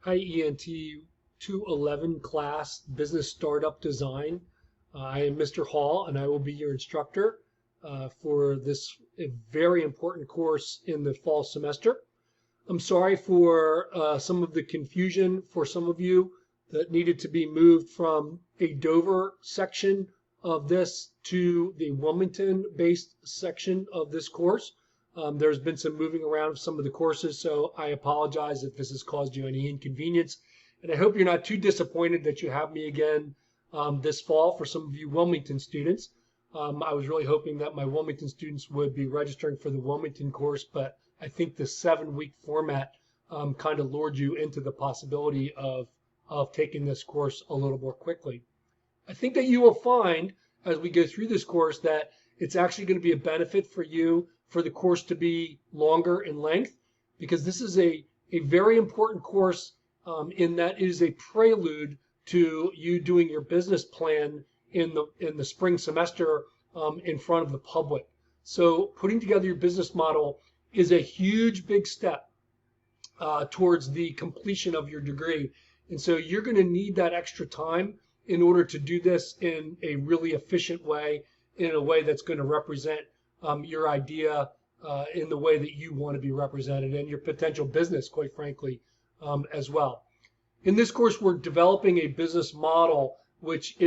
Hi, ENT 211 class, Business Startup Design. I am Mr. Hall, and I will be your instructor for this very important course in the fall semester. I'm sorry for some of the confusion for some of you that needed to be moved from a Dover section of this to the Wilmington-based section of this course. There's been some moving around of some of the courses, so I apologize if this has caused you any inconvenience. And I hope you're not too disappointed that you have me again this fall for some of you Wilmington students. I was really hoping that my Wilmington students would be registering for the Wilmington course, but I think the 7-week format kind of lured you into the possibility of taking this course a little more quickly. I think that you will find as we go through this course that it's actually going to be a benefit for you for the course to be longer in length, because this is a very important course in that it is a prelude to you doing your business plan in the spring semester in front of the public. So putting together your business model is a huge big step towards the completion of your degree. And so you're going to need that extra time in order to do this in a really efficient way, in a way that's going to represent your idea in the way that you want to be represented, and your potential business, quite frankly, as well. In this course, we're developing a business model which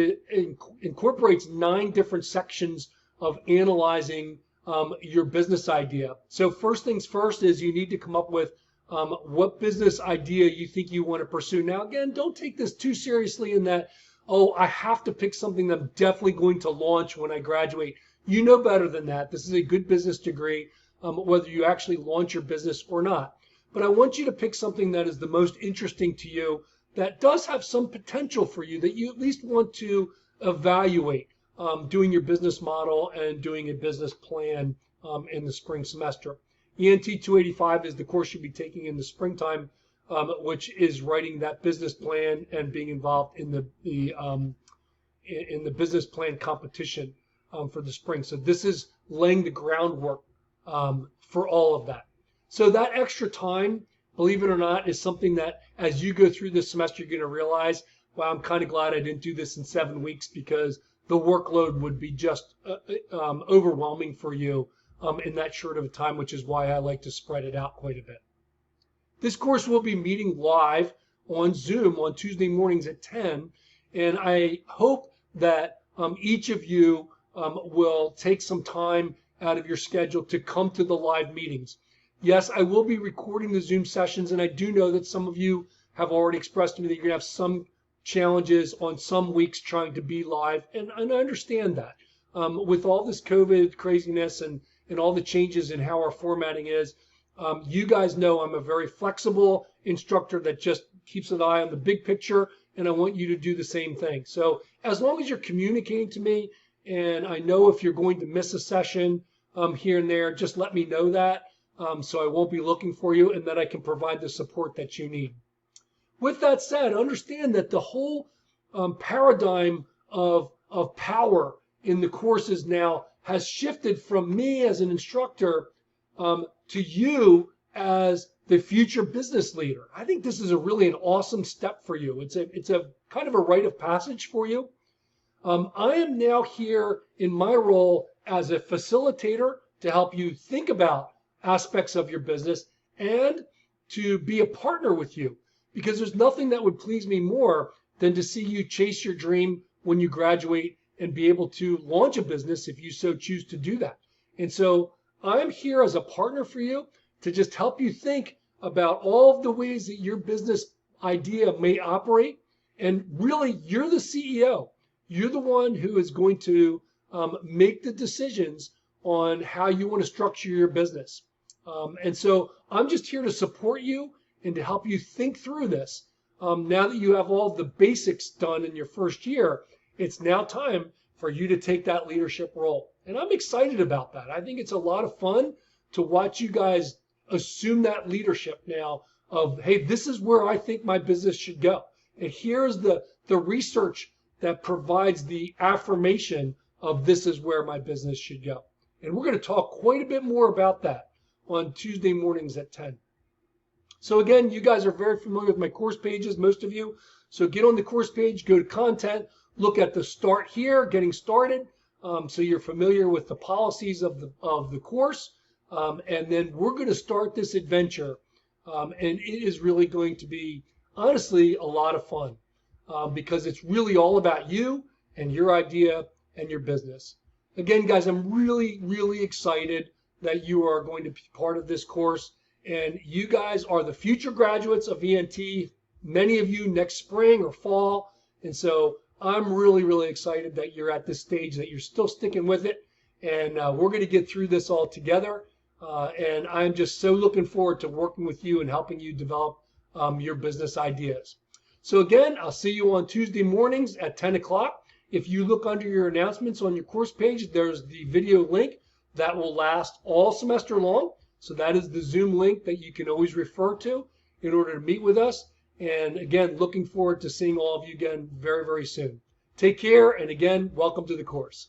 incorporates 9 different sections of analyzing your business idea. So first things first is you need to come up with what business idea you think you want to pursue. Now, again, don't take this too seriously in that, oh, I have to pick something that I'm definitely going to launch when I graduate. You know better than that. This is a good business degree, whether you actually launch your business or not. But I want you to pick something that is the most interesting to you, that does have some potential for you, that you at least want to evaluate doing your business model and doing a business plan in the spring semester. ENT 285 is the course you'll be taking in the springtime, which is writing that business plan and being involved in the business plan competition for the spring. So this is laying the groundwork for all of that. So that extra time, believe it or not, is something that as you go through this semester, you're going to realize, wow, I'm kind of glad I didn't do this in 7 weeks, because the workload would be just overwhelming for you in that short of a time, which is why I like to spread it out quite a bit. This course will be meeting live on Zoom on Tuesday mornings at 10, and I hope that each of you will take some time out of your schedule to come to the live meetings. Yes, I will be recording the Zoom sessions, and I do know that some of you have already expressed to me that you're going to have some challenges on some weeks trying to be live, and I understand that. With all this COVID craziness and all the changes in how our formatting is, you guys know I'm a very flexible instructor that just keeps an eye on the big picture, and I want you to do the same thing. So as long as you're communicating to me, and I know if you're going to miss a session here and there, just let me know that. So I won't be looking for you, and that I can provide the support that you need. With that said, understand that the whole paradigm of power in the courses now has shifted from me as an instructor to you as the future business leader. I think this is really an awesome step for you. It's a kind of a rite of passage for you. I am now here in my role as a facilitator to help you think about aspects of your business and to be a partner with you, because there's nothing that would please me more than to see you chase your dream when you graduate and be able to launch a business if you so choose to do that. And so I'm here as a partner for you to just help you think about all of the ways that your business idea may operate. And really, you're the CEO. You're the one who is going to make the decisions on how you want to structure your business. And so I'm just here to support you and to help you think through this. Now that you have all the basics done in your first year, it's now time for you to take that leadership role. And I'm excited about that. I think it's a lot of fun to watch you guys assume that leadership now of, hey, this is where I think my business should go. And here's the research that provides the affirmation of this is where my business should go. And we're going to talk quite a bit more about that on Tuesday mornings at 10. So again, you guys are very familiar with my course pages, most of you. So get on the course page, go to content, look at the start here, getting started. So you're familiar with the policies of the course. And then we're going to start this adventure. And it is really going to be, honestly, a lot of fun because it's really all about you and your idea and your business. Again, guys, I'm really, really excited that you are going to be part of this course. And you guys are the future graduates of ENT, many of you next spring or fall. And so I'm really, really excited that you're at this stage, that you're still sticking with it. And we're going to get through this all together. And I'm just so looking forward to working with you and helping you develop your business ideas. So again, I'll see you on Tuesday mornings at 10 o'clock. If you look under your announcements on your course page, there's the video link that will last all semester long. So that is the Zoom link that you can always refer to in order to meet with us. And again, looking forward to seeing all of you again very, very soon. Take care. And again, welcome to the course.